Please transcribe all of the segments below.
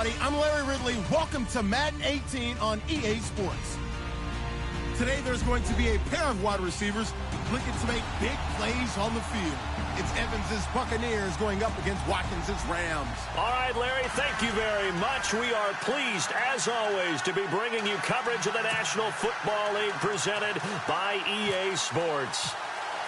everybody. I'm Larry Ridley. Welcome to Madden 18 on EA Sports. Today, there's going to be a pair of wide receivers looking to make big plays on the field. It's Evans' Buccaneers going up against Watkins' Rams. All right, Larry, thank you very much. We are pleased, as always, to be bringing you coverage of the National Football League presented by EA Sports.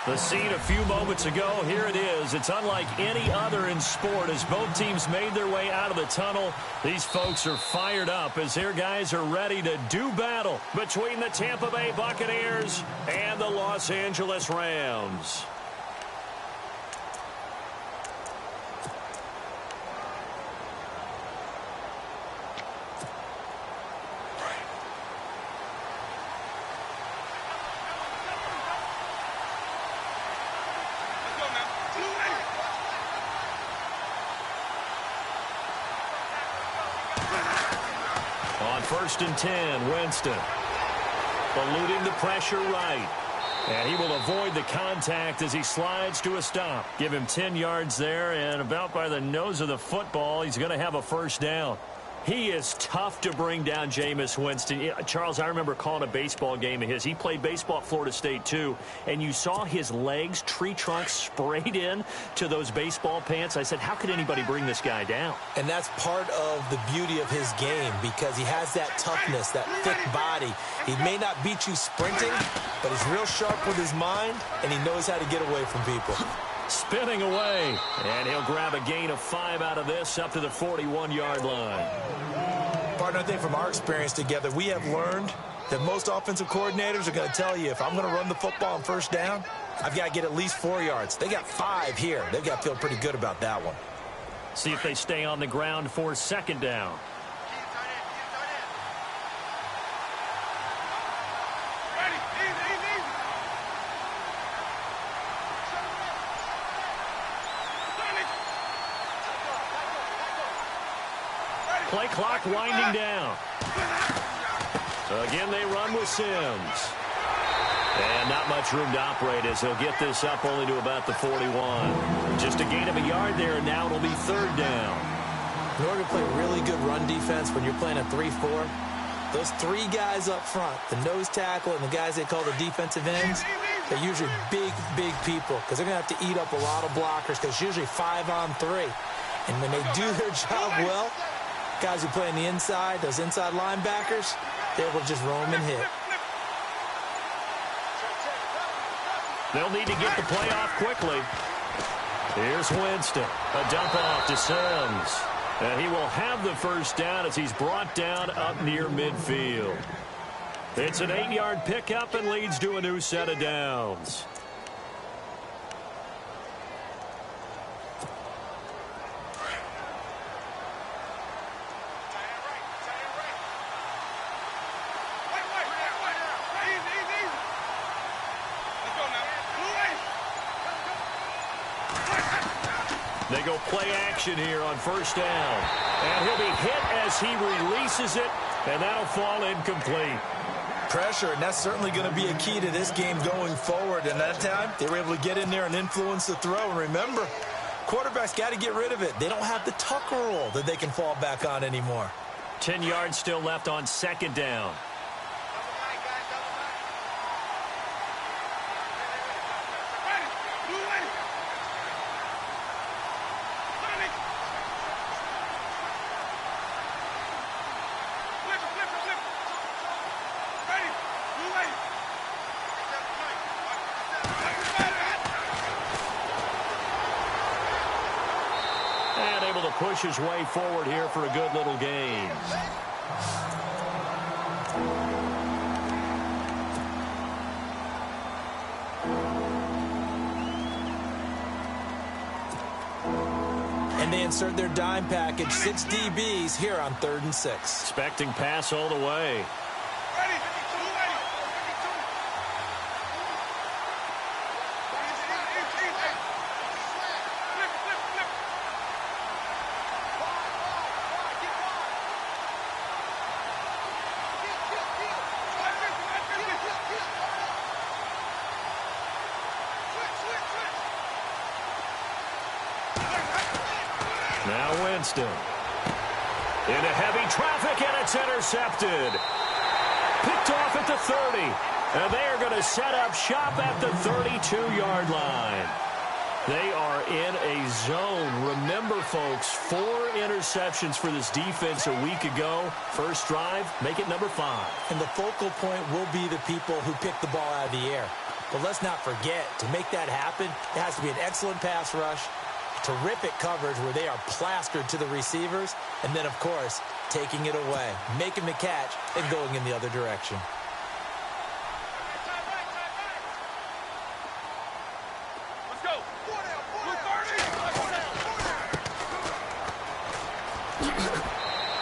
The scene a few moments ago, here it is. It's unlike any other in sport as both teams made their way out of the tunnel. These folks are fired up as their guys are ready to do battle between the Tampa Bay Buccaneers and the Los Angeles Rams. On 1st and 10, Winston. Eluding the pressure right. And he will avoid the contact as he slides to a stop. Give him 10 yards there, and about by the nose of the football, he's going to have a first down. He is tough to bring down, Jameis Winston. Charles, I remember calling a baseball game of his. He played baseball at Florida State, too. And you saw his legs, tree trunks sprayed in to those baseball pants. I said, how could anybody bring this guy down? And that's part of the beauty of his game because he has that toughness, that thick body. He may not beat you sprinting, but he's real sharp with his mind, and he knows how to get away from people. Spinning away, and he'll grab a gain of 5 out of this up to the 41-yard line. Partner, I think from our experience together, we have learned that most offensive coordinators are going to tell you if I'm going to run the football on first down, I've got to get at least 4 yards. They got 5 here. They've got to feel pretty good about that one. See if they stay on the ground for 2nd down. Play clock winding down. So again, they run with Sims. And not much room to operate as he'll get this up only to about the 41. Just a gain of a yard there, and now it'll be 3rd down. In order to play really good run defense when you're playing a 3-4, those 3 guys up front, the nose tackle and the guys they call the defensive ends, they're usually big, big people because they're going to have to eat up a lot of blockers because it's usually 5 on 3. And when they do their job well, guys who play on the inside, those inside linebackers, they will just roam and hit. They'll need to get the play off quickly. Here's Winston. A dump off to Sims. And he will have the first down as he's brought down up near midfield. It's an 8-yard pickup and leads to a new set of downs. They go play action here on 1st down. And he'll be hit as he releases it, and that'll fall incomplete. Pressure, and that's certainly going to be a key to this game going forward. And that time, they were able to get in there and influence the throw. And remember, quarterbacks got to get rid of it. They don't have the tucker roll that they can fall back on anymore. 10 yards still left on 2nd down. Push his way forward here for a good little gain. And they insert their dime package, 6 DBs here on 3rd and 6. Expecting pass all the way. Now Winston. Into heavy traffic, and it's intercepted. Picked off at the 30. And they are going to set up shop at the 32-yard line. They are in a zone. Remember, folks, 4 interceptions for this defense a week ago. First drive, make it number 5. And the focal point will be the people who pick the ball out of the air. But let's not forget, to make that happen, it has to be an excellent pass rush, terrific coverage where they are plastered to the receivers, and then, of course, taking it away, making the catch, and going in the other direction.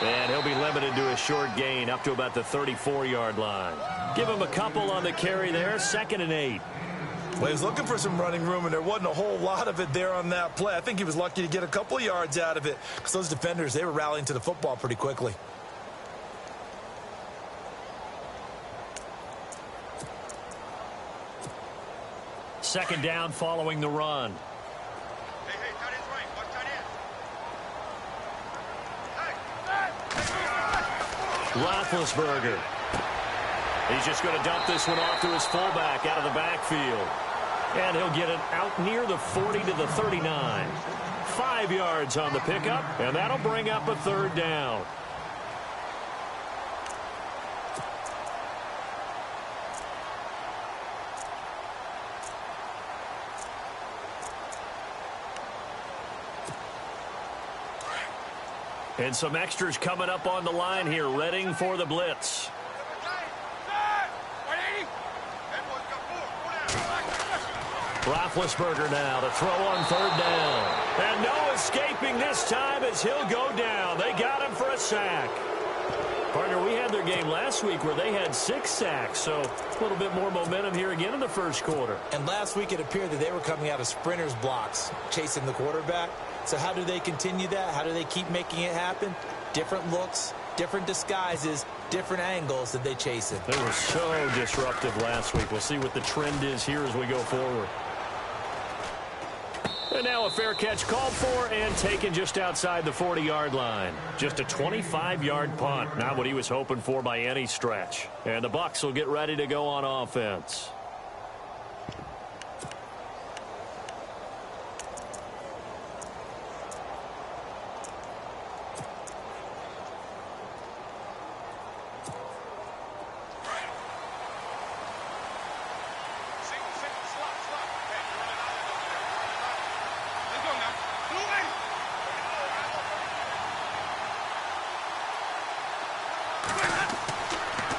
And he'll be limited to a short gain up to about the 34-yard line. Give him a couple on the carry there, 2nd and 8. Well, he was looking for some running room, and there wasn't a whole lot of it there on that play. I think he was lucky to get a couple of yards out of it because those defenders, they were rallying to the football pretty quickly. Second down following the run. Roethlisberger. He's just going to dump this one off to his fullback out of the backfield. And he'll get it out near the 40 to the 39. 5 yards on the pickup, and that'll bring up a 3rd down. And some extras coming up on the line here, readying for the blitz. Roethlisberger now to throw on 3rd down. And no escaping this time as he'll go down. They got him for a sack. Partner, we had their game last week where they had 6 sacks, so a little bit more momentum here again in the first quarter. And last week it appeared that they were coming out of sprinters blocks, chasing the quarterback. So how do they continue that? How do they keep making it happen? Different looks, different disguises, different angles that they chase it. They were so disruptive last week. We'll see what the trend is here as we go forward. And now a fair catch called for and taken just outside the 40-yard line. Just a 25-yard punt. Not what he was hoping for by any stretch. And the Bucs will get ready to go on offense.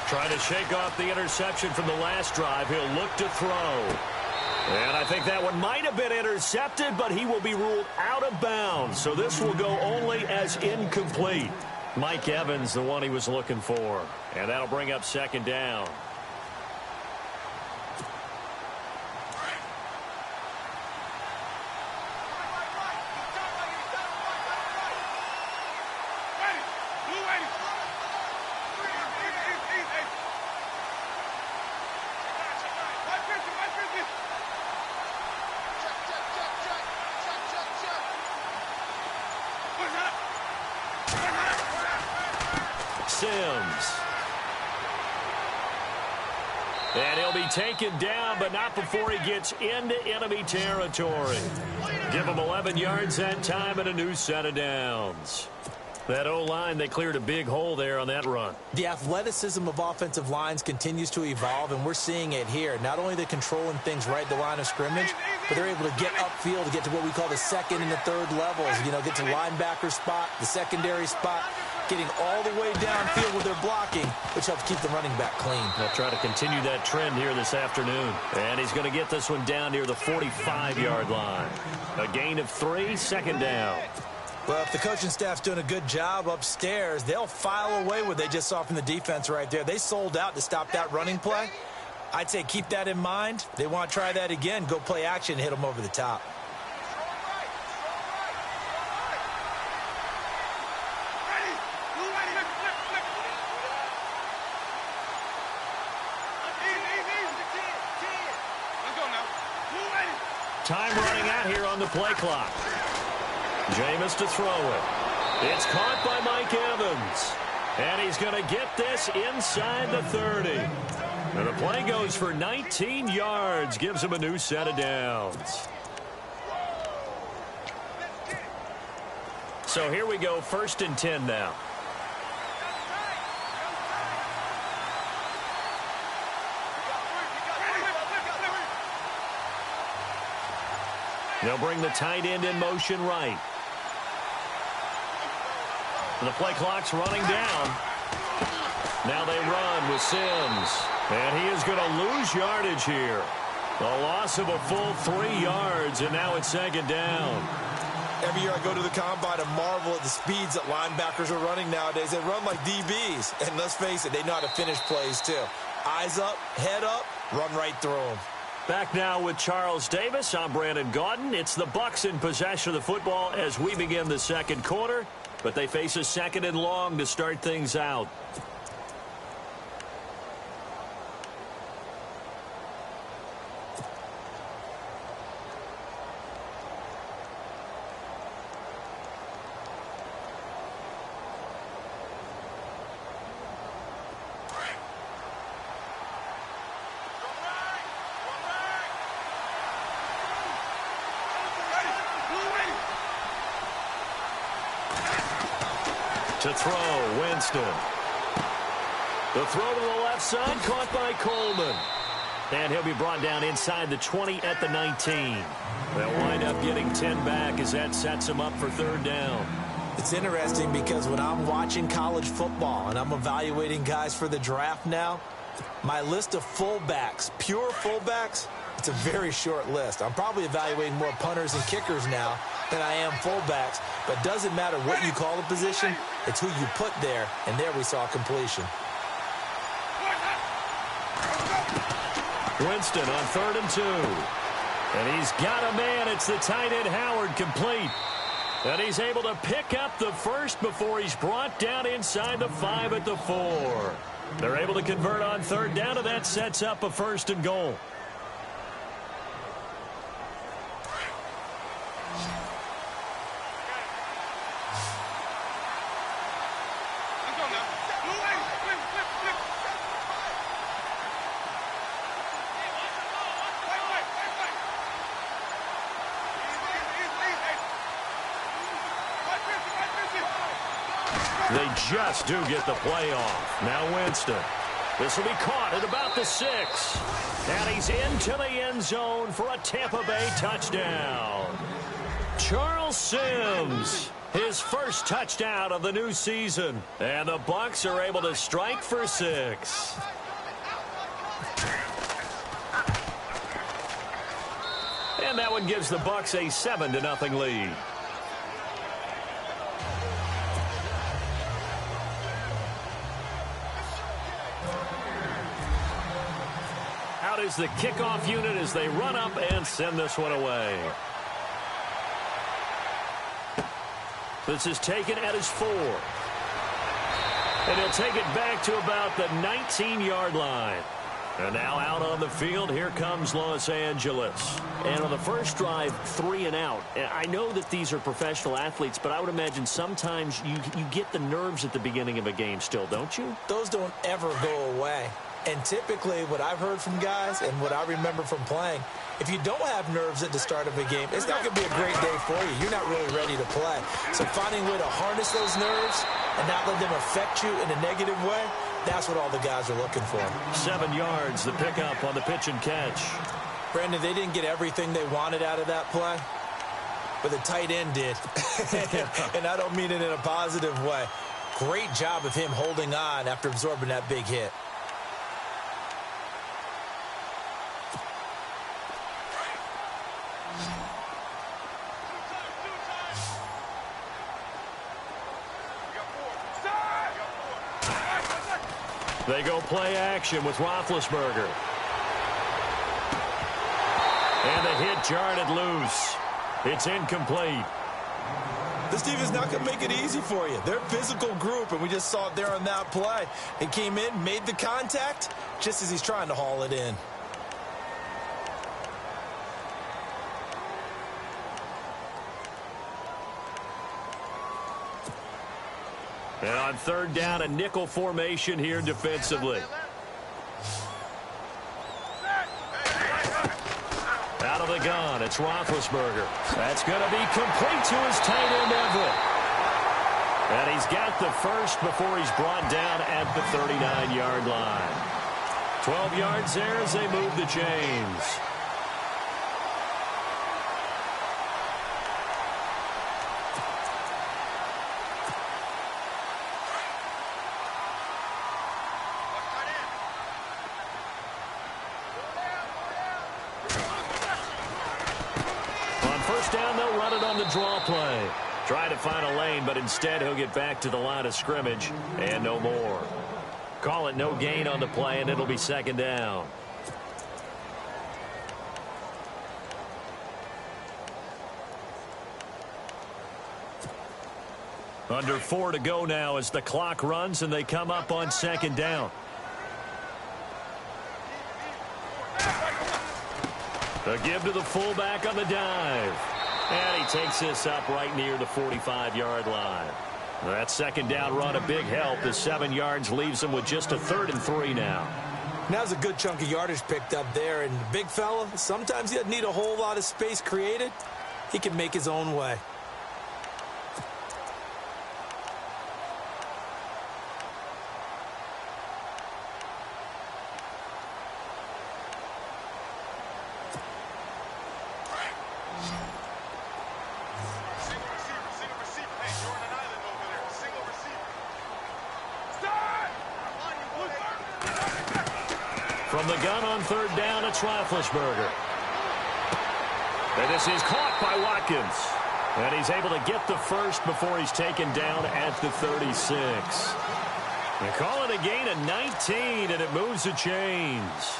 Trying to shake off the interception from the last drive. He'll look to throw. And I think that one might have been intercepted, but he will be ruled out of bounds. So this will go only as incomplete. Mike Evans, the one he was looking for. And that'll bring up 2nd down. Sims. And he'll be taken down, but not before he gets into enemy territory. Give him 11 yards that time and a new set of downs. That O-line, they cleared a big hole there on that run. The athleticism of offensive lines continues to evolve, and we're seeing it here. Not only they're controlling things right at the line of scrimmage, but they're able to get upfield to get to what we call the 2nd and the 3rd levels. You know, get to linebacker spot, the secondary spot, getting all the way downfield with their blocking, which helps keep the running back clean. They'll try to continue that trend here this afternoon. And he's going to get this one down near the 45-yard line. A gain of 3, 2nd down. Well, if the coaching staff's doing a good job upstairs, they'll file away what they just saw from the defense right there. They sold out to stop that running play. I'd say keep that in mind. They want to try that again. Go play action, hit them over the top. Time running out here on the play clock. Jameis to throw it. It's caught by Mike Evans. And he's going to get this inside the 30. And the play goes for 19 yards. Gives him a new set of downs. So here we go, 1st and 10 now. They'll bring the tight end in motion right. The play clock's running down. Now they run with Sims. And he is going to lose yardage here. A loss of a full 3 yards, and now it's 2nd down. Every year I go to the combine and marvel at the speeds that linebackers are running nowadays. They run like DBs. And let's face it, they know how to finish plays too. Eyes up, head up, run right through them. Back now with Charles Davis. I'm Brandon Gaudin. It's the Bucs in possession of the football as we begin the 2nd quarter. But they face a 2nd and long to start things out. To throw, Winston. The throw to the left side, caught by Coleman. And he'll be brought down inside the 20 at the 19. They'll wind up getting 10 back as that sets them up for 3rd down. It's interesting because when I'm watching college football and I'm evaluating guys for the draft now, my list of fullbacks, pure fullbacks, it's a very short list. I'm probably evaluating more punters and kickers now than I am fullbacks. But it doesn't matter what you call the position, it's who you put there, and there we saw completion. Winston on 3rd and 2. And he's got a man. It's the tight end Howard, complete. And he's able to pick up the first before he's brought down inside the 5 at the 4. They're able to convert on 3rd down, and that sets up a 1st and goal. They just do get the play off. Now Winston. This will be caught at about the 6. And he's into the end zone for a Tampa Bay touchdown. Charles Sims, his first touchdown of the new season. And the Bucs are able to strike for 6. And that one gives the Bucs a 7-0 lead. Out is the kickoff unit as they run up and send this one away. This is taken at his 4. And he'll take it back to about the 19-yard line. And now out on the field, here comes Los Angeles. And on the first drive, 3 and out. I know that these are professional athletes, but I would imagine sometimes you get the nerves at the beginning of a game still, don't you? Those don't ever go away. And typically what I've heard from guys and what I remember from playing, if you don't have nerves at the start of a game, it's not going to be a great day for you. You're not really ready to play. So finding a way to harness those nerves and not let them affect you in a negative way, that's what all the guys are looking for. 7 yards, the pickup on the pitch and catch. Brandon, they didn't get everything they wanted out of that play, but the tight end did. And I don't mean it in a positive way. Great job of him holding on after absorbing that big hit. They go play action with Roethlisberger. And the hit jarred it loose. It's incomplete. This team is not going to make it easy for you. They're a physical group, and we just saw it there on that play. It came in, made the contact, just as he's trying to haul it in. And on third down, a nickel formation here defensively. Out of the gun, it's Roethlisberger. That's going to be complete to his tight end, Everett. And he's got the first before he's brought down at the 39-yard line. 12 yards there as they move the chains. Down, they'll run it on the draw play. Try to find a lane, but instead he'll get back to the line of scrimmage and no more. Call it no gain on the play, and it'll be second down. Under 4 to go now as the clock runs and they come up on second down. The give to the fullback on the dive. And he takes this up right near the 45-yard line. That second down run a big help as 7 yards leaves him with just a 3rd and 3 now. Now's a good chunk of yardage picked up there. And the big fella, sometimes he doesn't need a whole lot of space created. He can make his own way. From the gun on third down, it's Roethlisberger. And this is caught by Watkins. And he's able to get the first before he's taken down at the 36. They call it a gain of 19, and it moves the chains.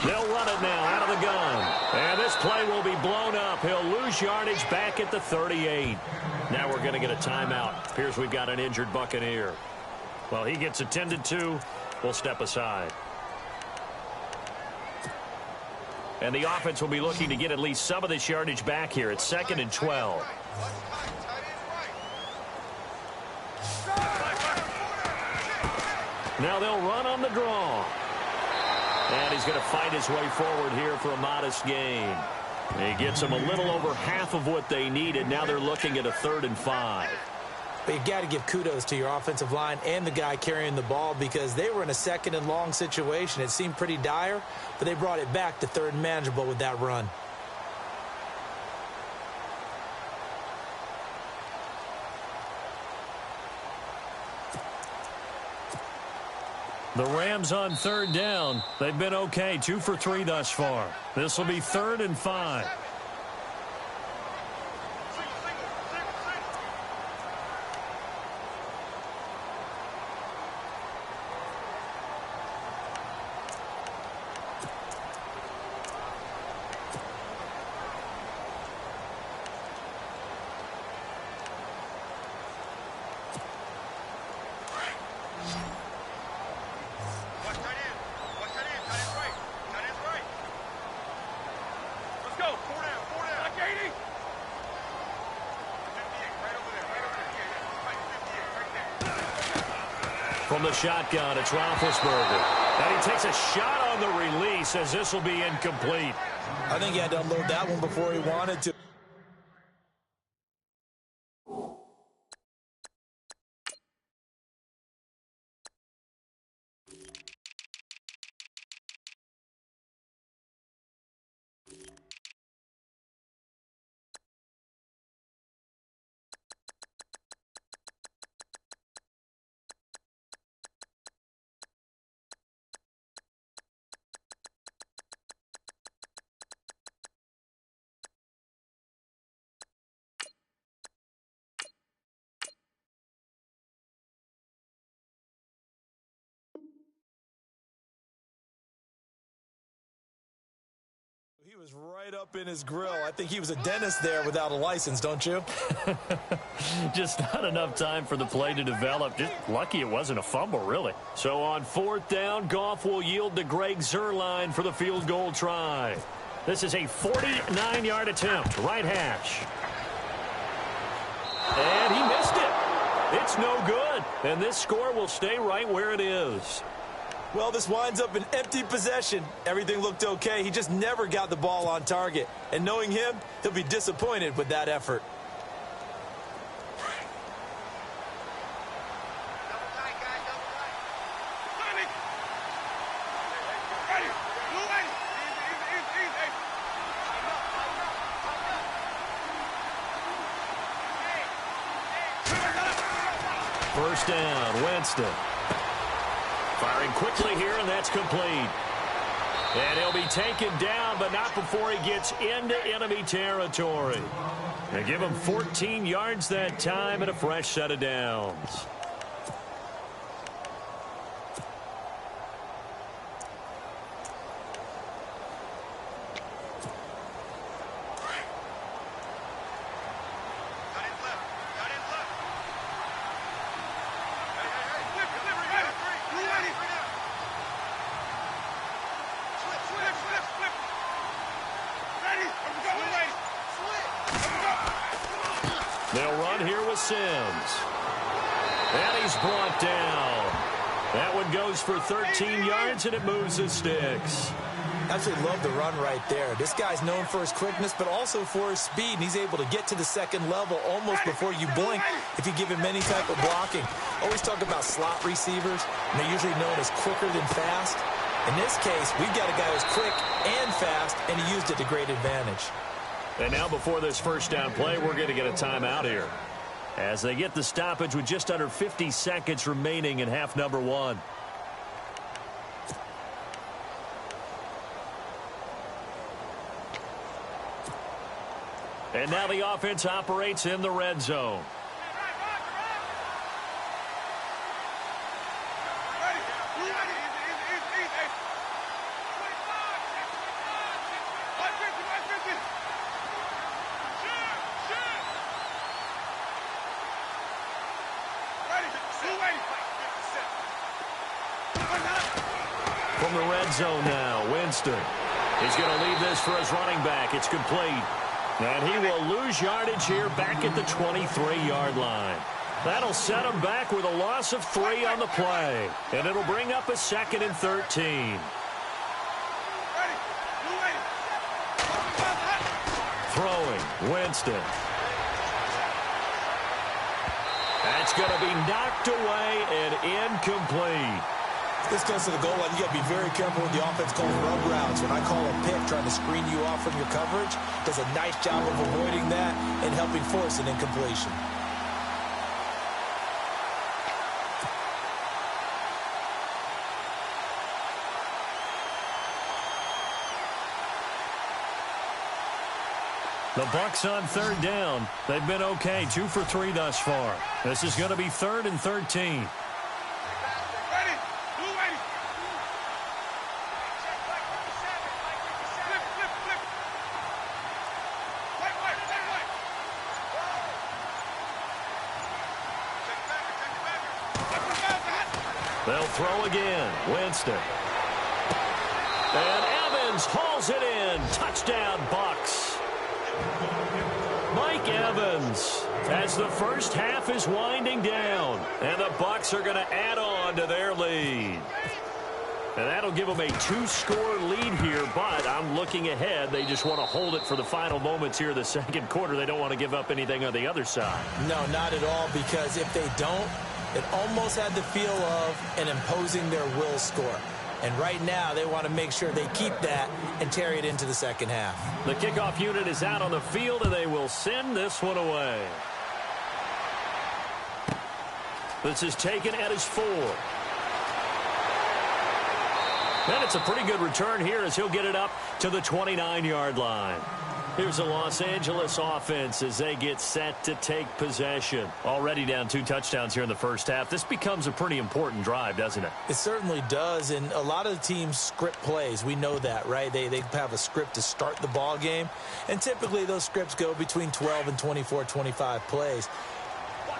They'll run it now out of the gun. And this play will be blown up. He'll lose yardage back at the 38. Now we're going to get a timeout. Appears we've got an injured Buccaneer. Well, he gets attended to. We'll step aside. And the offense will be looking to get at least some of this yardage back here. It's 2nd and 12. Now they'll run on the draw. And he's going to fight his way forward here for a modest gain. He gets them a little over half of what they needed. Now they're looking at a 3rd and 5. But you got to give kudos to your offensive line and the guy carrying the ball because they were in a 2nd and long situation. It seemed pretty dire, but they brought it back to 3rd and manageable with that run. The Rams on third down. They've been okay, 2 for 3 thus far. This will be 3rd and 5. From the shotgun, it's Roethlisberger. And he takes a shot on the release as this will be incomplete. I think he had to unload that one before he wanted to. was right up in his grill. I think he was a dentist there without a license, don't you? Just not enough time for the play to develop. Just lucky it wasn't a fumble, really. So on 4th down, Goff will yield to Greg Zuerlein for the field goal try. This is a 49-yard attempt, right hash. And he missed it. It's no good. And this score will stay right where it is. Well, this winds up an empty possession. Everything looked okay. He just never got the ball on target. And knowing him, he'll be disappointed with that effort. First down, Winston. Firing quickly here, and that's complete. And he'll be taken down, but not before he gets into enemy territory. They give him 14 yards that time and a fresh set of downs. They'll run here with Sims. And he's brought down. That one goes for 13 yards, and it moves his sticks. Absolutely love the run right there. This guy's known for his quickness, but also for his speed, and he's able to get to the second level almost before you blink if you give him any type of blocking. Always talk about slot receivers, and they're usually known as quicker than fast. In this case, we've got a guy who's quick and fast, and he used it to great advantage. And now before this first down play, we're going to get a timeout here, as they get the stoppage with just under 50 seconds remaining in half number one. And now the offense operates in the red zone. From the red zone now, Winston. He's going to leave this for his running back. It's complete. And he will lose yardage here back at the 23-yard line. That'll set him back with a loss of 3 on the play. And it'll bring up a 2nd and 13. Throwing, Winston. That's going to be knocked away and incomplete. This goes to the goal line. You got to be very careful when the offense calls rub routes. When I call a pick, trying to screen you off from your coverage, does a nice job of avoiding that and helping force an incompletion. The Bucs on 3rd down. They've been okay, 2 for 3 thus far. This is going to be 3rd and 13. They'll throw again. Winston. And Evans hauls it in. Touchdown, Bucs. Mike Evans, as the first half is winding down, and the Bucs are going to add on to their lead. And that'll give them a 2-score lead here, but I'm looking ahead. They just want to hold it for the final moments here in the second quarter. They don't want to give up anything on the other side. No, not at all, because if they don't, it almost had the feel of an imposing their will score. And right now, they want to make sure they keep that and carry it into the second half. The kickoff unit is out on the field, and they will send this one away. This is taken at his 4. And it's a pretty good return here as he'll get it up to the 29-yard line. Here's a Los Angeles offense as they get set to take possession. Already down 2 touchdowns here in the first half. This becomes a pretty important drive, doesn't it? It certainly does, and a lot of the teams script plays. We know that, right? They have a script to start the ball game, and typically those scripts go between 12 and 24, 25 plays.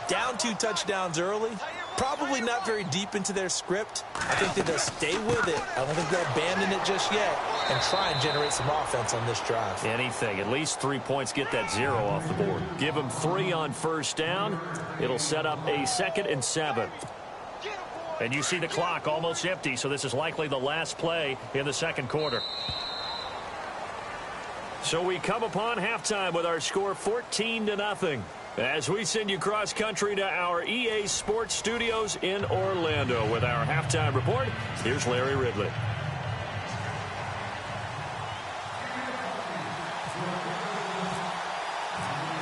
Down 2 touchdowns early, probably not very deep into their script. I think that they'll stay with it. I don't think they'll abandon it just yet and try and generate some offense on this drive. Anything. At least 3 points, get that 0 off the board. Give them 3 on first down. It'll set up a 2nd and 7. And you see the clock almost empty, so this is likely the last play in the second quarter. So we come upon halftime with our score 14-0. As we send you cross-country to our EA Sports Studios in Orlando with our halftime report, here's Larry Ridley.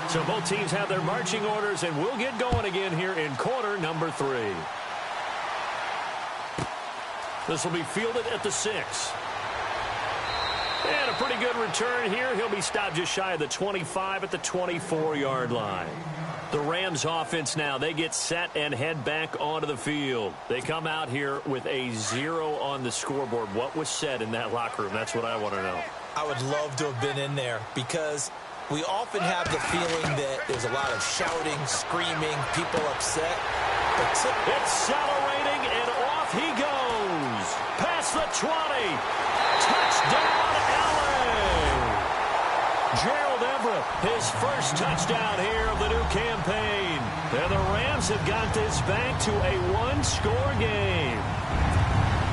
So both teams have their marching orders, and we'll get going again here in quarter number 3. This will be fielded at the 6. And a pretty good return here. He'll be stopped just shy of the 25 at the 24-yard line. The Rams offense now, they get set and head back onto the field. They come out here with a 0 on the scoreboard. What was said in that locker room? That's what I want to know. I would love to have been in there because we often have the feeling that there's a lot of shouting, screaming, people upset. Accelerating, and off he goes. Past the 20. Touchdown, Gerald Everett, his first touchdown here of the new campaign. And the Rams have got this back to a 1-score game.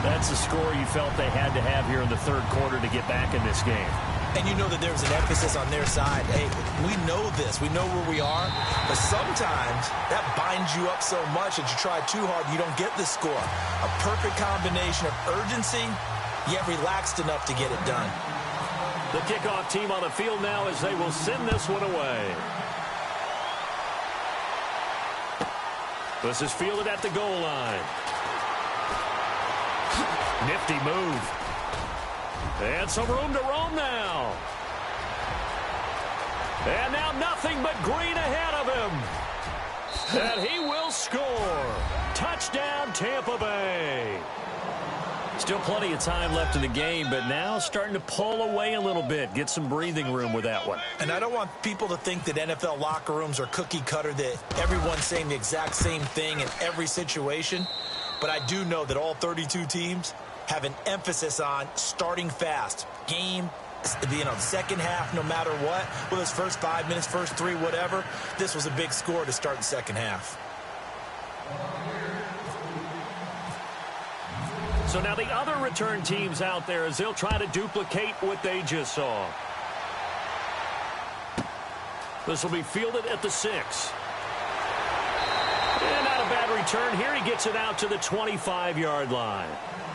That's the score you felt they had to have here in the third quarter to get back in this game. And you know that there's an emphasis on their side. Hey, we know this. We know where we are. But sometimes that binds you up so much that you try too hard and you don't get the score. A perfect combination of urgency, yet relaxed enough to get it done. The kickoff team on the field now as they will send this one away. This is fielded at the goal line. Nifty move. And some room to roam now. And now nothing but green ahead of him. And he will score. Touchdown, Tampa Bay. Still plenty of time left in the game, but now starting to pull away a little bit. Get some breathing room with that one. And I don't want people to think that NFL locker rooms are cookie cutter, that everyone's saying the exact same thing in every situation. But I do know that all 32 teams have an emphasis on starting fast. Game, the second half, no matter what. Whether it's first 5 minutes, first 3, whatever. This was a big score to start the second half. So now the other return teams out there as they'll try to duplicate what they just saw. This will be fielded at the 6. And not a bad return here. He gets it out to the 25-yard line.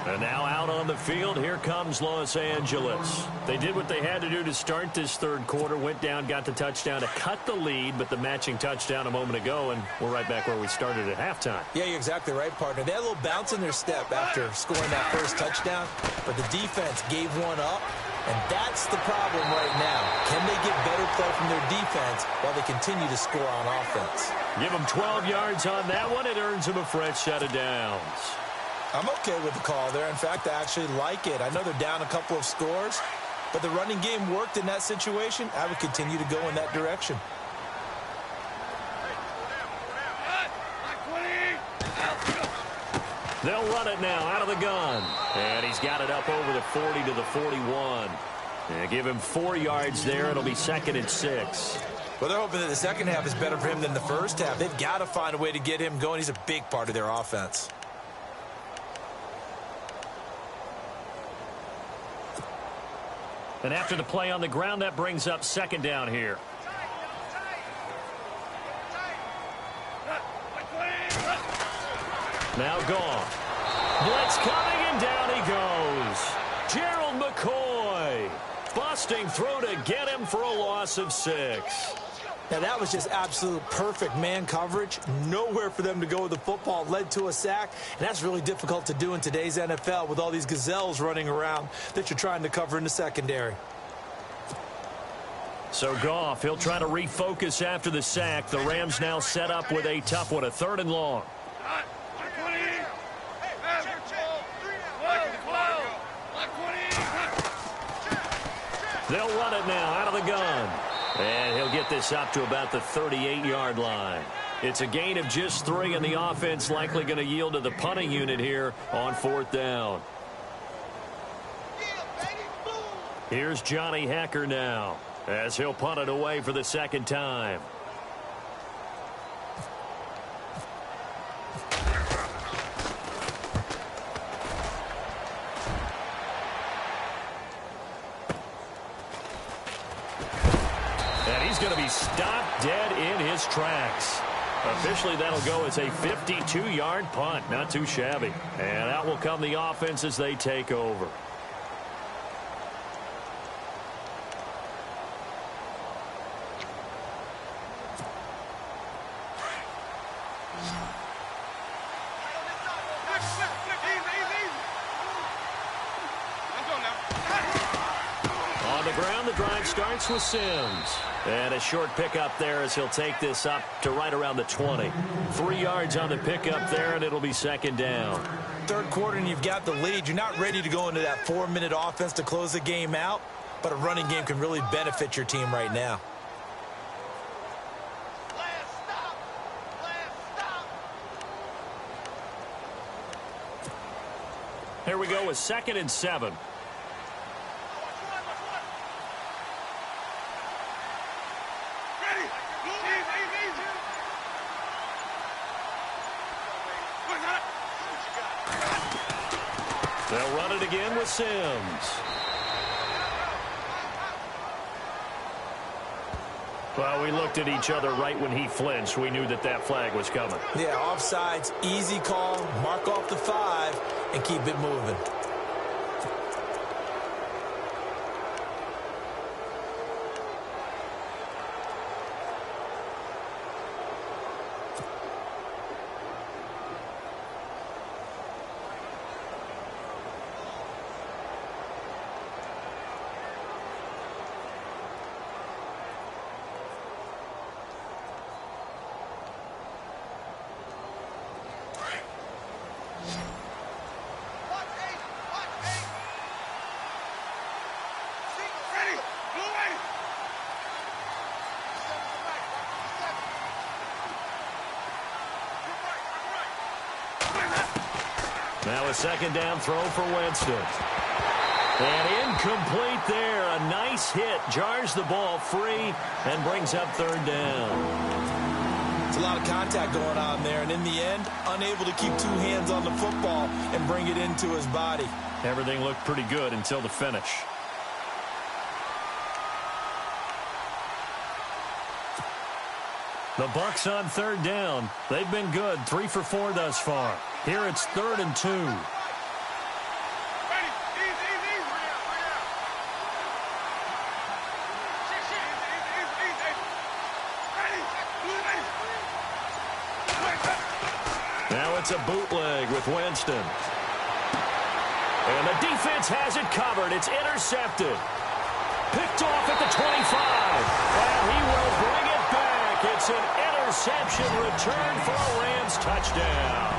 And now out on the field, here comes Los Angeles. They did what they had to do to start this third quarter. Went down, got the touchdown to cut the lead, but the matching touchdown a moment ago, and we're right back where we started at halftime. Yeah, you're exactly right, partner. They had a little bounce in their step after scoring that first touchdown, but the defense gave one up, and that's the problem right now. Can they get better play from their defense while they continue to score on offense? Give them 12 yards on that one. It earns them a fresh set of downs. I'm okay with the call there. In fact, I actually like it. I know they're down a couple of scores, but the running game worked in that situation. I would continue to go in that direction. They'll run it now out of the gun. And he's got it up over the 40 to the 41. And give him 4 yards there. It'll be 2nd and 6. Well, they're hoping that the second half is better for him than the first half. They've got to find a way to get him going. He's a big part of their offense. And after the play on the ground, that brings up 2nd down here. Now gone. Blitz coming, and down he goes. Gerald McCoy busting through to get him for a loss of 6. Now, that was just absolute perfect man coverage. Nowhere for them to go with the football. Led to a sack, and that's really difficult to do in today's NFL with all these gazelles running around that you're trying to cover in the secondary. So Goff, he'll try to refocus after the sack. The Rams now set up with a tough one, a 3rd and long. They'll run it now out of the gun. And he'll get this up to about the 38-yard line. It's a gain of just 3, and the offense likely going to yield to the punting unit here on 4th down. Here's Johnny Hekker now, as he'll punt it away for the 2nd time. And he's going to be stopped dead in his tracks. Officially, that'll go as a 52-yard punt. Not too shabby. And out will come the offense as they take over. On the ground, the drive starts with Sims. And a short pickup there as he'll take this up to right around the 20. 3 yards on the pickup there, and it'll be 2nd down. 3rd quarter, and you've got the lead. You're not ready to go into that 4-minute offense to close the game out, but a running game can really benefit your team right now. Here we go with 2nd and 7. They'll run it again with Sims. Well, we looked at each other right when he flinched. We knew that that flag was coming. Yeah, offsides, easy call, mark off the 5, and keep it moving. Now a 2nd down throw for Winston. And incomplete there. A nice hit. Jars the ball free and brings up 3rd down. It's a lot of contact going on there, and in the end, unable to keep 2 hands on the football and bring it into his body. Everything looked pretty good until the finish. The Bucs on 3rd down. They've been good. 3 for 4 thus far. Here it's 3rd and 2. Now it's a bootleg with Winston. And the defense has it covered. It's intercepted. Picked off at the 25. And he will bring it back. It's an interception return for a Rams touchdown.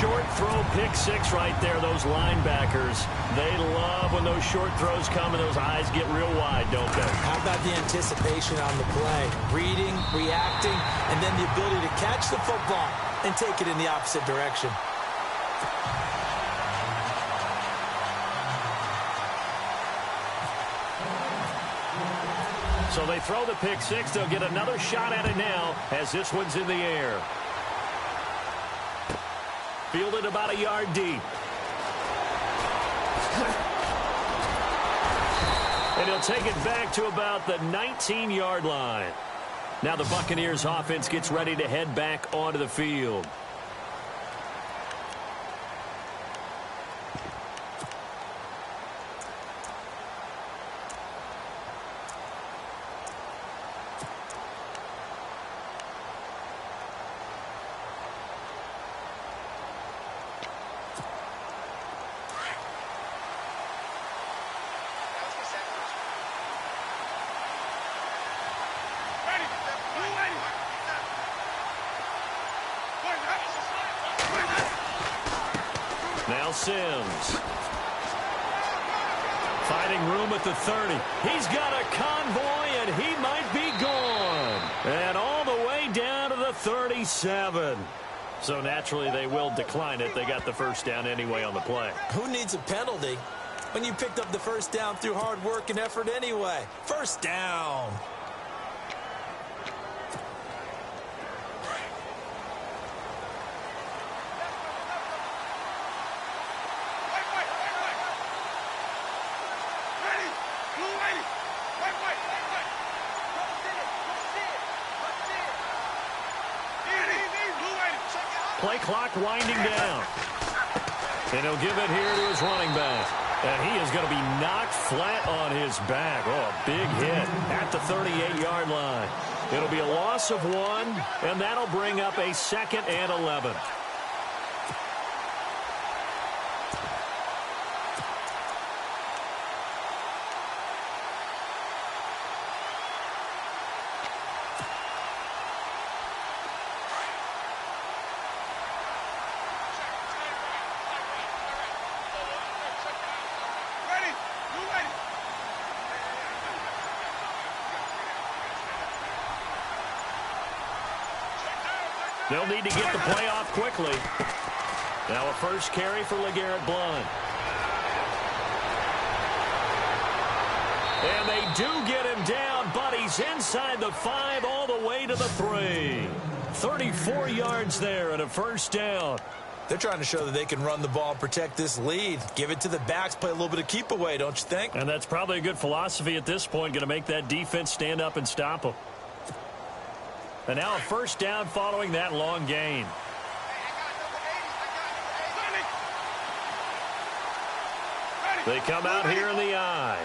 Short throw, pick 6 right there. Those linebackers, they love when those short throws come and those eyes get real wide, don't they? How about the anticipation on the play? Reading, reacting, and then the ability to catch the football and take it in the opposite direction. So they throw the pick 6. They'll get another shot at it now as this one's in the air. Fielded about a yard deep. And he'll take it back to about the 19-yard line. Now the Buccaneers offense gets ready to head back onto the field. Now Sims. Finding room at the 30. He's got a convoy, and he might be gone. And all the way down to the 37. So naturally, they will decline it. They got the first down anyway on the play. Who needs a penalty when you picked up the first down through hard work and effort anyway? First down. Play clock winding down. And he'll give it here to his running back. And he is going to be knocked flat on his back. Oh, a big hit at the 38-yard line. It'll be a loss of 1, and that'll bring up a 2nd and 11. They'll need to get the play off quickly. Now a first carry for LeGarrette Blount. And they do get him down, but he's inside the 5 all the way to the 3. 34 yards there and a first down. They're trying to show that they can run the ball and protect this lead. Give it to the backs, play a little bit of keep away, don't you think? And that's probably a good philosophy at this point, going to make that defense stand up and stop them. And now a first down following that long gain. They come out here in the I.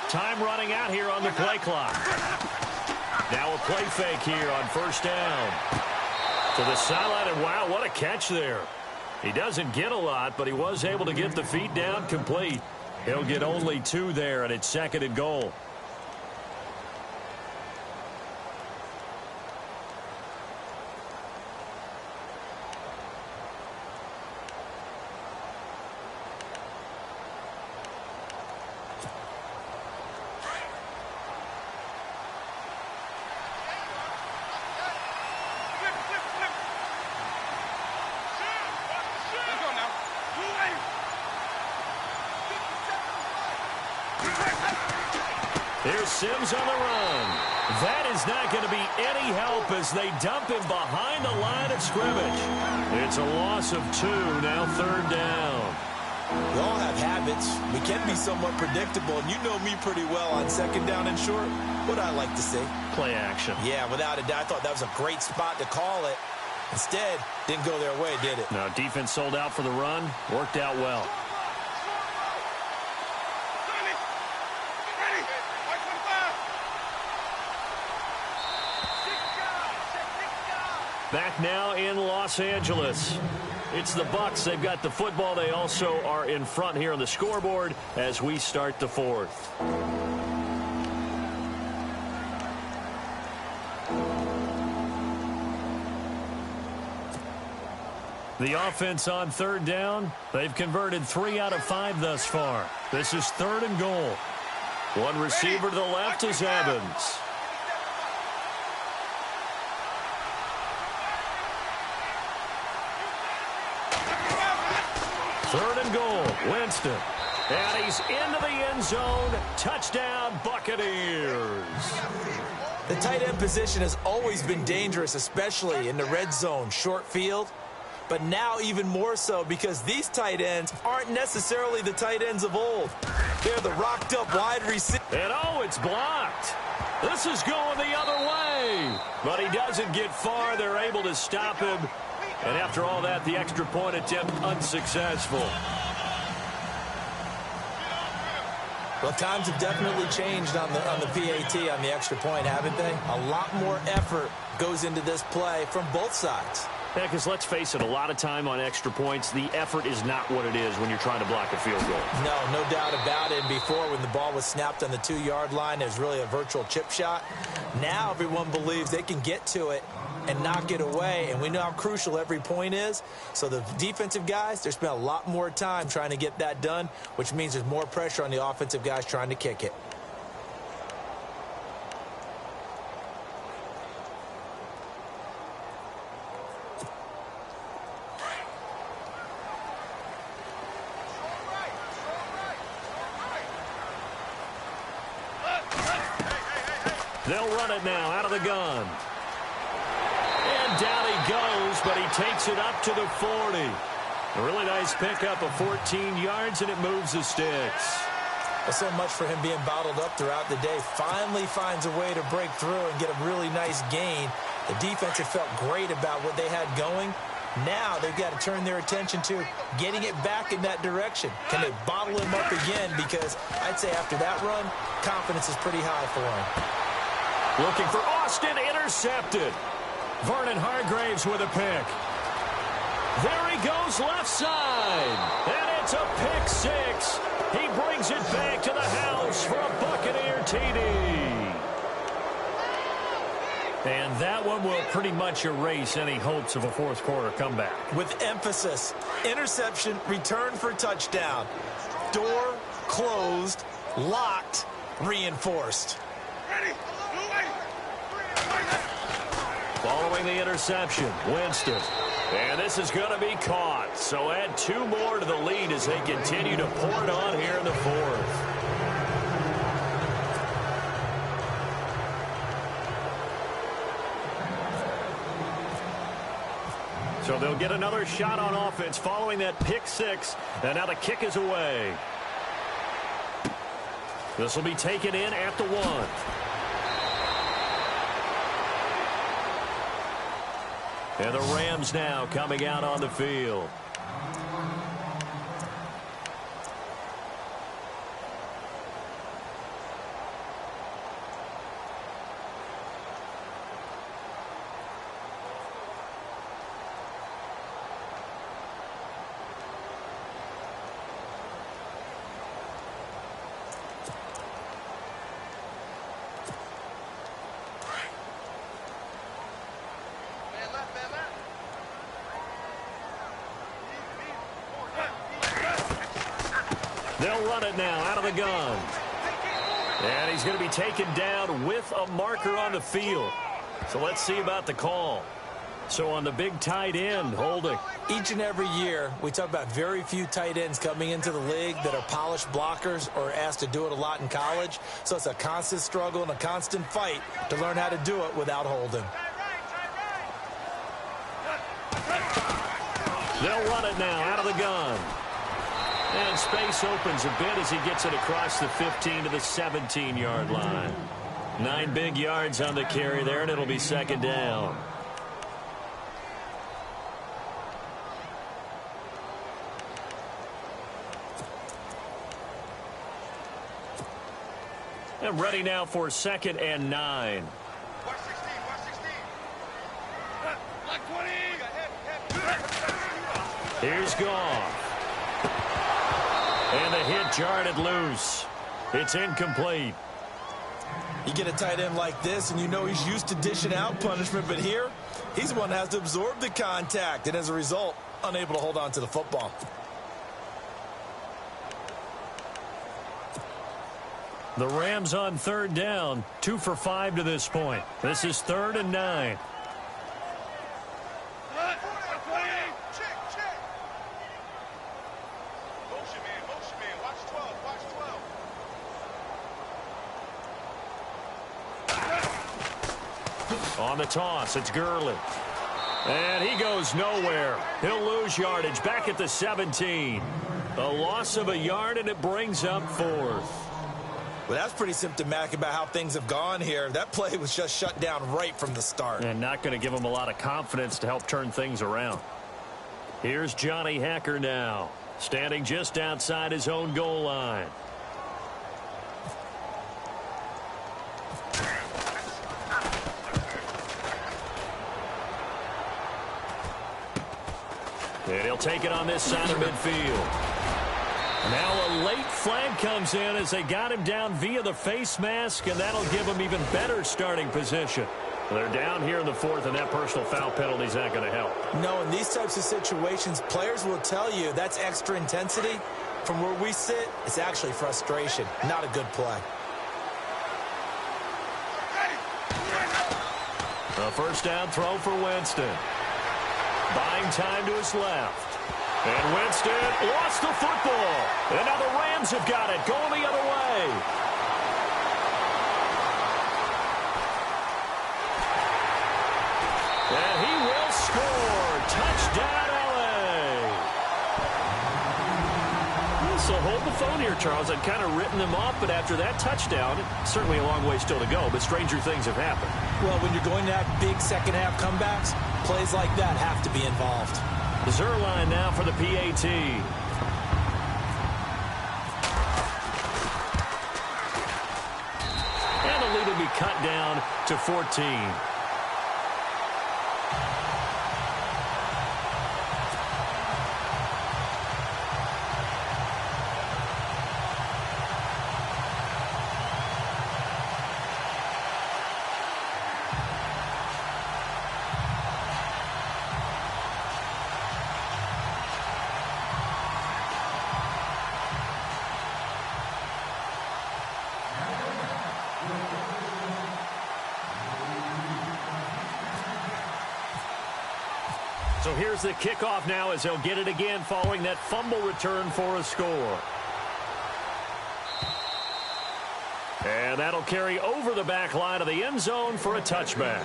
Time running out here on the play clock. Now a play fake here on first down. To the sideline, and wow, what a catch there. He doesn't get a lot, but he was able to get the feet down complete. He'll get only 2 there, and it's 2nd and goal. Here's Sims on the run. That is not going to be any help as they dump him behind the line of scrimmage. It's a loss of 2, now 3rd down. We all have habits. We can be somewhat predictable, and you know me pretty well on 2nd down and short. What I like to see? Play action. Yeah, without a doubt. I thought that was a great spot to call it. Instead, didn't go their way, did it? Now, defense sold out for the run. Worked out well. Back now in Los Angeles. It's the Bucs. They've got the football. They also are in front here on the scoreboard as we start the 4th. The offense on 3rd down. They've converted 3 out of 5 thus far. This is 3rd and goal. One receiver to the left is Evans. 3rd and goal, Winston. And he's into the end zone. Touchdown, Buccaneers. The tight end position has always been dangerous, especially in the red zone, short field. But now even more so because these tight ends aren't necessarily the tight ends of old. They're the rocked-up wide receiver. And oh, it's blocked. This is going the other way. But he doesn't get far. They're able to stop him. And after all that, the extra point attempt unsuccessful. Well, times have definitely changed on the PAT, on the extra point, haven't they? A lot more effort goes into this play from both sides. Yeah, because let's face it, a lot of time on extra points, the effort is not what it is when you're trying to block a field goal. No doubt about it. And before, when the ball was snapped on the 2-yard line, it was really a virtual chip shot. Now everyone believes they can get to it and knock it away, and we know how crucial every point is. So the defensive guys, they spent a lot more time trying to get that done, which means there's more pressure on the offensive guys trying to kick it. They'll run it now out of the gun. And down he goes, but he takes it up to the 40. A really nice pickup of 14 yards, and it moves the sticks. Well, so much for him being bottled up throughout the day. Finally finds a way to break through and get a really nice gain. The defense had felt great about what they had going. Now they've got to turn their attention to getting it back in that direction. Can they bottle him up again? Because I'd say after that run, confidence is pretty high for him. Looking for Austin, intercepted. Vernon Hargraves with a pick. There he goes left side. And it's a pick six. He brings it back to the house for a Buccaneer TD. And that one will pretty much erase any hopes of a fourth quarter comeback. With emphasis, interception, return for touchdown. Door closed, locked, reinforced. Following the interception, Winston. And this is going to be caught. So add 2 more to the lead as they continue to pour it on here in the fourth. So they'll get another shot on offense following that pick six. And now the kick is away. This will be taken in at the 1. And the Rams now coming out on the field. They'll run it now out of the gun. And he's going to be taken down with a marker on the field. So let's see about the call. So on the big tight end, holding. Each and every year, we talk about very few tight ends coming into the league that are polished blockers or asked to do it a lot in college. So it's a constant struggle and a constant fight to learn how to do it without holding. They'll run it now out of the gun. And space opens a bit as he gets it across the 15 to the 17-yard line. 9 big yards on the carry there, and it'll be second down. And ready now for 2nd and 9. Watch 16, watch 16. Block 20. Here's Goff. And the hit jarred it loose. It's incomplete. You get a tight end like this, and you know he's used to dishing out punishment, but here, he's the one that has to absorb the contact, and as a result, unable to hold on to the football. The Rams on 3rd down, 2 for 5 to this point. This is 3rd and 9. On the toss, it's Gurley. And he goes nowhere. He'll lose yardage back at the 17. A loss of a yard, and it brings up 4th. Well, that's pretty symptomatic about how things have gone here. That play was just shut down right from the start. And not going to give him a lot of confidence to help turn things around. Here's Johnny Hekker now, standing just outside his own goal line. And he'll take it on this side of midfield. Now a late flag comes in as they got him down via the face mask, and that'll give him even better starting position. They're down here in the fourth, and that personal foul penalty is not going to help. No, in these types of situations, players will tell you that's extra intensity. From where we sit, it's actually frustration, not a good play. A first down throw for Winston. Buying time to his left. And Winston lost the football. And now the Rams have got it, going the other way. And he will score. Touchdown, L.A. So hold the phone here, Charles. I'd kind of written them off, but after that touchdown, certainly a long way still to go, but stranger things have happened. Well, when you're going to have big second-half comebacks, plays like that have to be involved. Zuerlein now for the PAT. And the lead will be cut down to 14. So here's the kickoff now as he'll get it again following that fumble return for a score. And that'll carry over the back line of the end zone for a touchback.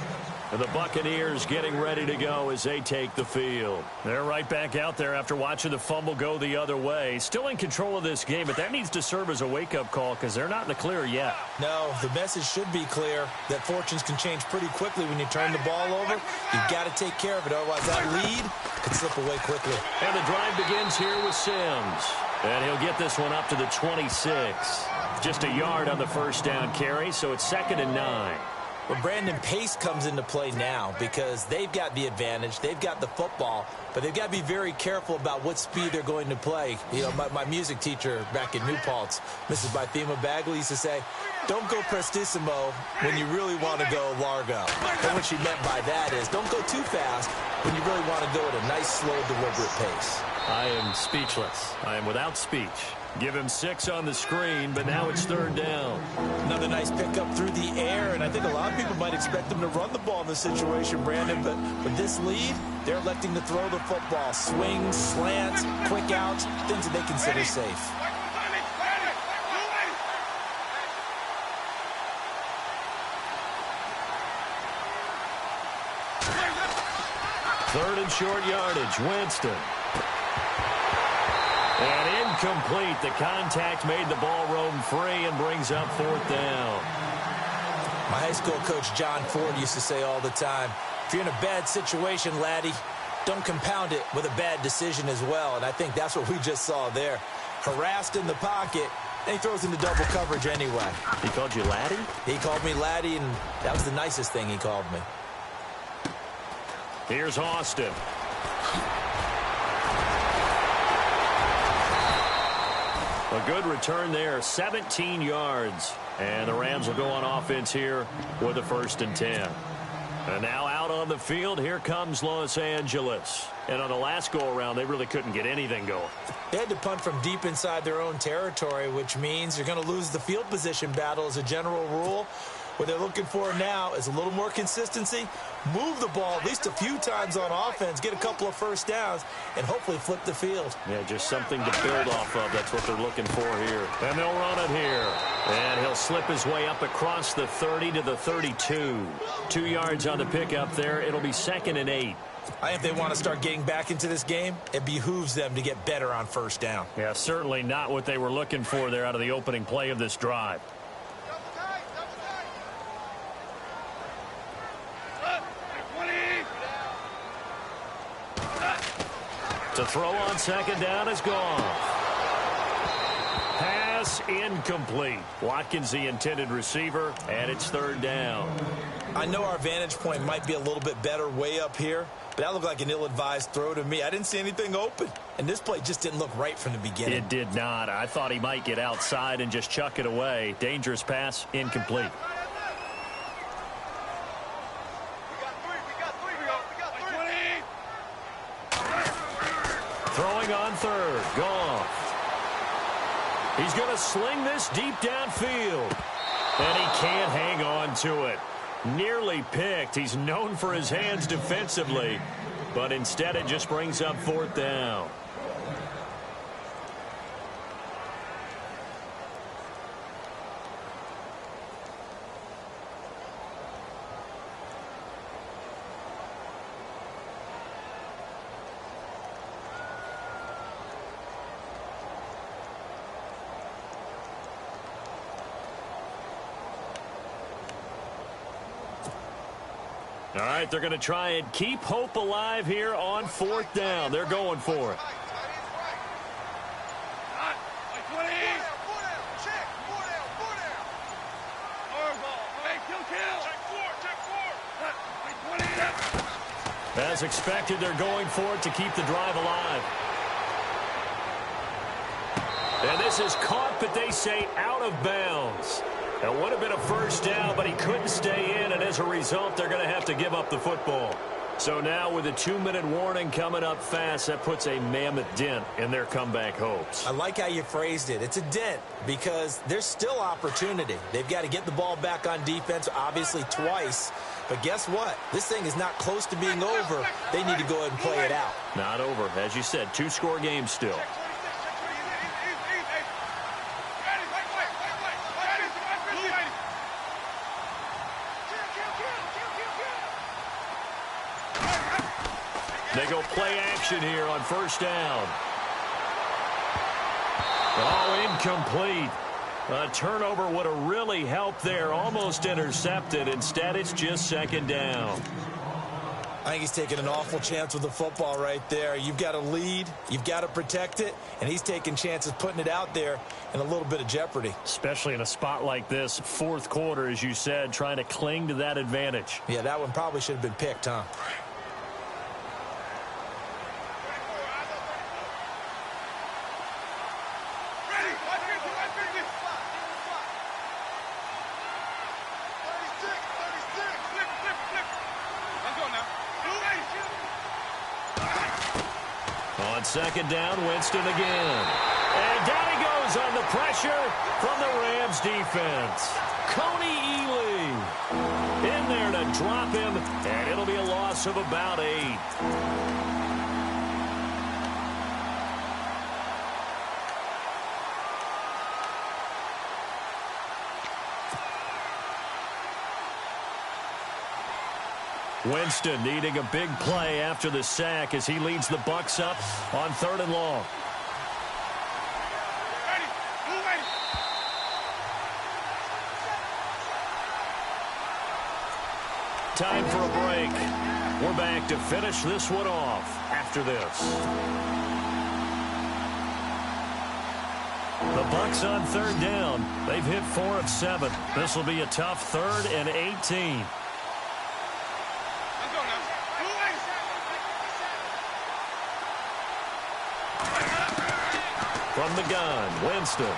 And the Buccaneers getting ready to go as they take the field. They're right back out there after watching the fumble go the other way. Still in control of this game, but that needs to serve as a wake-up call because they're not in the clear yet. No, the message should be clear that fortunes can change pretty quickly when you turn the ball over. You've got to take care of it, otherwise that lead could slip away quickly. And the drive begins here with Sims. And he'll get this one up to the 26. Just a yard on the first down carry, so it's 2nd and 9. Well, Brandon, pace comes into play now because they've got the advantage. They've got the football, but they've got to be very careful about what speed they're going to play. You know, my music teacher back in New Paltz, Mrs. Bythema Bagley, used to say, don't go prestissimo when you really want to go largo. And what she meant by that is don't go too fast when you really want to go at a nice, slow, deliberate pace. I am speechless. I am without speech. Give him 6 on the screen, but now it's 3rd down. Another nice pickup through the air, and I think a lot of people might expect them to run the ball in this situation, Brandon, but with this lead, they're electing to throw the football. Swings, slants, quick outs, things that they consider safe. Third and short yardage, Winston. And incomplete. The contact made the ball roam free and brings up 4th down. My high school coach, John Ford, used to say all the time, if you're in a bad situation, laddie, don't compound it with a bad decision as well. And I think that's what we just saw there. Harassed in the pocket, and he throws into double coverage anyway. He called you laddie? He called me laddie, and that was the nicest thing he called me. Here's Austin. A good return there, 17 yards. And the Rams will go on offense here with a 1st and 10. And now out on the field, here comes Los Angeles. And on the last go-around, they really couldn't get anything going. They had to punt from deep inside their own territory, which means you're going to lose the field position battle as a general rule. What they're looking for now is a little more consistency, move the ball at least a few times on offense, get a couple of first downs, and hopefully flip the field. Yeah, just something to build off of. That's what they're looking for here. And they'll run it here. And he'll slip his way up across the 30 to the 32. 2 yards on the pickup there. It'll be 2nd and 8. I think if they want to start getting back into this game, it behooves them to get better on first down. Yeah, certainly not what they were looking for there out of the opening play of this drive. The throw on 2nd down is gone. Pass incomplete. Watkins the intended receiver, and it's 3rd down. I know our vantage point might be a little bit better way up here, but that looked like an ill-advised throw to me. I didn't see anything open, and this play just didn't look right from the beginning. It did not. I thought he might get outside and just chuck it away. Dangerous pass, incomplete. Throwing on third, Goff. He's going to sling this deep downfield. And he can't hang on to it. Nearly picked. He's known for his hands defensively. But instead it just brings up fourth down. All right, they're going to try and keep hope alive here on fourth down. They're going for it. As expected, they're going for it to keep the drive alive. And this is caught, but they say out of bounds. That would have been a first down, but he couldn't stay in, and as a result, they're going to have to give up the football. So now with a 2-minute warning coming up fast, that puts a mammoth dent in their comeback hopes. I like how you phrased it. It's a dent because there's still opportunity. They've got to get the ball back on defense, obviously twice. But guess what? This thing is not close to being over. They need to go ahead and play it out. Not over. As you said, 2-score game still. They go play action here on first down. Oh, incomplete. A turnover would have really helped there. Almost intercepted. Instead, it's just second down. I think he's taking an awful chance with the football right there. You've got to lead. You've got to protect it. And he's taking chances putting it out there in a little bit of jeopardy. Especially in a spot like this, fourth quarter, as you said, trying to cling to that advantage. Yeah, that one probably should have been picked, huh? On second down, Winston again. And down he goes on the pressure from the Rams defense. Coney Ealy in there to drop him, and it'll be a loss of about 8. Winston needing a big play after the sack as he leads the Bucs up on 3rd and long. Time for a break. We're back to finish this one off after this. The Bucs on 3rd down. They've hit 4 of 7. This will be a tough 3rd and 18. From the gun, Winston.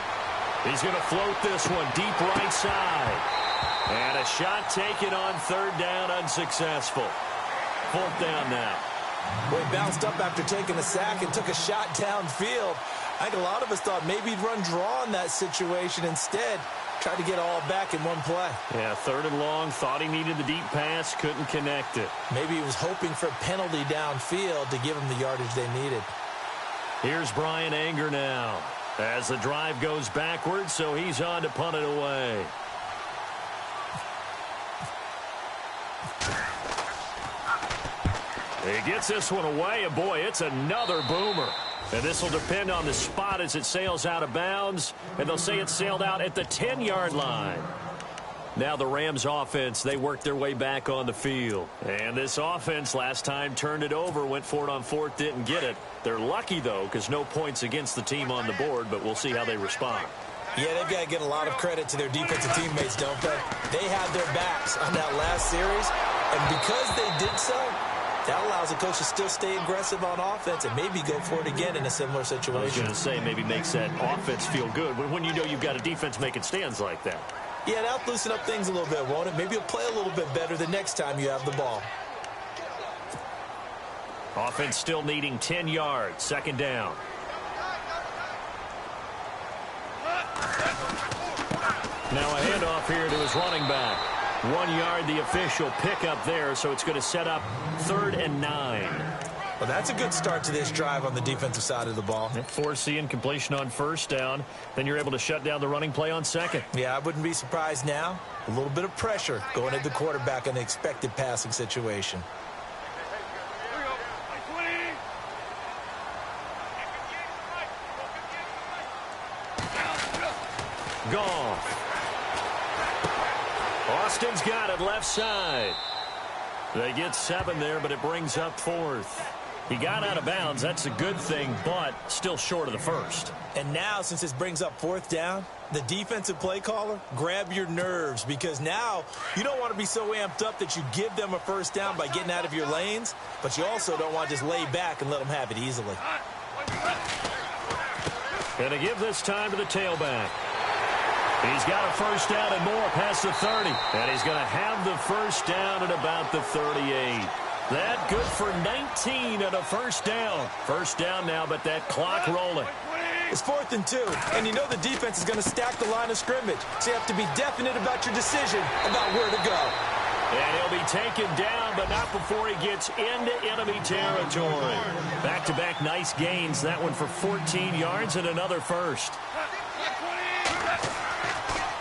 He's going to float this one deep right side. And a shot taken on 3rd down, unsuccessful. 4th down now. Well, he bounced up after taking a sack and took a shot downfield. I think a lot of us thought maybe he'd run draw in that situation. Instead, tried to get all back in one play. Yeah, 3rd and long, thought he needed the deep pass, couldn't connect it. Maybe he was hoping for a penalty downfield to give him the yardage they needed. Here's Bryan Anger now as the drive goes backwards, so he's on to punt it away. He gets this one away, and boy, it's another boomer. And this will depend on the spot as it sails out of bounds, and they'll say it sailed out at the 10-yard line. Now the Rams offense, they worked their way back on the field. And this offense last time turned it over, went for it on 4th, didn't get it. They're lucky, though, because no points against the team on the board, but we'll see how they respond. Yeah, they've got to get a lot of credit to their defensive teammates, don't they? They had their backs on that last series, and because they did so, That allows the coach to still stay aggressive on offense and maybe go for it again in a similar situation. I was going to say maybe makes that offense feel good when you know you've got a defense making stands like that. Yeah, that'll loosen up things a little bit, won't it? Maybe you'll play a little bit better the next time you have the ball. Offense still needing 10 yards. Second down. Now a handoff here to his running back. 1 yard, the official pickup there, so it's going to set up 3rd and 9. Well, that's a good start to this drive on the defensive side of the ball. Forcing completion on first down. Then you're able to shut down the running play on second. Yeah, I wouldn't be surprised now. A little bit of pressure going at the quarterback in the expected passing situation. Goff. Austin's got it left side. They get 7 there, but it brings up 4th. He got out of bounds. That's a good thing, but still short of the first. And now, since this brings up 4th down, the defensive play caller, grab your nerves, because now you don't want to be so amped up that you give them a first down by getting out of your lanes, but you also don't want to just lay back and let them have it easily. Going to give this time to the tailback. He's got a first down and more past the 30. And he's going to have the first down at about the 38. That good for 19 and a first down. First down now, but that clock rolling. It's 4th and 2, and you know the defense is going to stack the line of scrimmage. So you have to be definite about your decision about where to go. And he'll be taken down, but not before he gets into enemy territory. Back-to-back nice gains. That one for 14 yards and another first.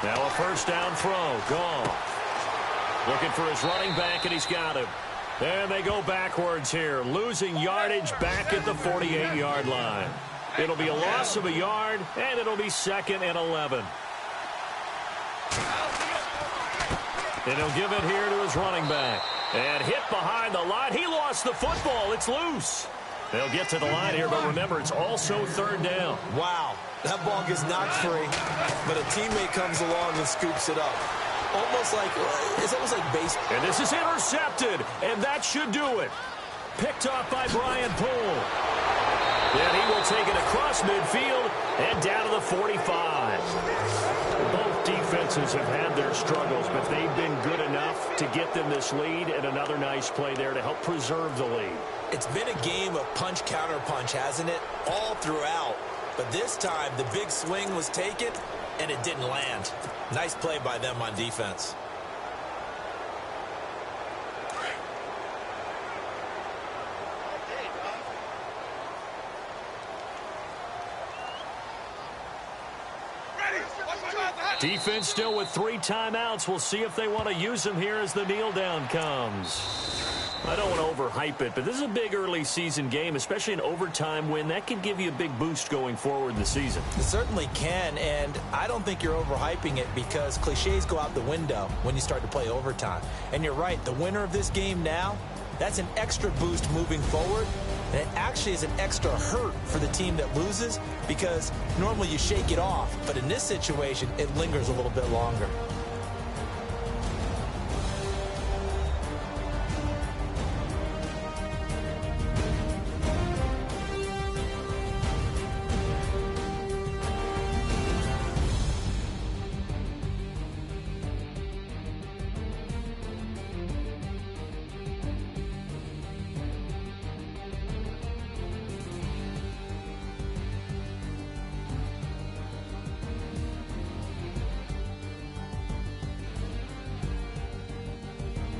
Now a first down throw. Goff. Looking for his running back, and he's got him. And they go backwards here, losing yardage back at the 48-yard line. It'll be a loss of a yard, and it'll be 2nd and 11. And he'll give it here to his running back. And hit behind the line. He lost the football. It's loose. They'll get to the line here, but remember, it's also 3rd down. Wow, that ball gets knocked free, but a teammate comes along and scoops it up. It's almost like baseball. And this is intercepted, and that should do it. Picked off by Brian Poole. And he will take it across midfield and down to the 45. Both defenses have had their struggles, but they've been good enough to get them this lead, and another nice play there to help preserve the lead. It's been a game of punch-counter-punch, hasn't it? All throughout. But this time, the big swing was taken, and it didn't land. Nice play by them on defense. Defense still with 3 timeouts. We'll see if they want to use them here as the kneel down comes. I don't want to overhype it, but this is a big early season game, especially an overtime win. That could give you a big boost going forward in the season. It certainly can, and I don't think you're overhyping it because cliches go out the window when you start to play overtime. And you're right, the winner of this game now, that's an extra boost moving forward. And it actually is an extra hurt for the team that loses because normally you shake it off. But in this situation, it lingers a little bit longer.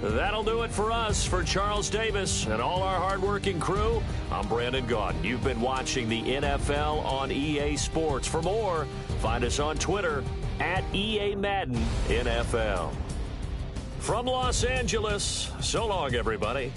That'll do it for us. For Charles Davis and all our hardworking crew, I'm Brandon Gaudin. You've been watching the NFL on EA Sports. For more, find us on Twitter at EA Madden NFL. From Los Angeles, so long, everybody.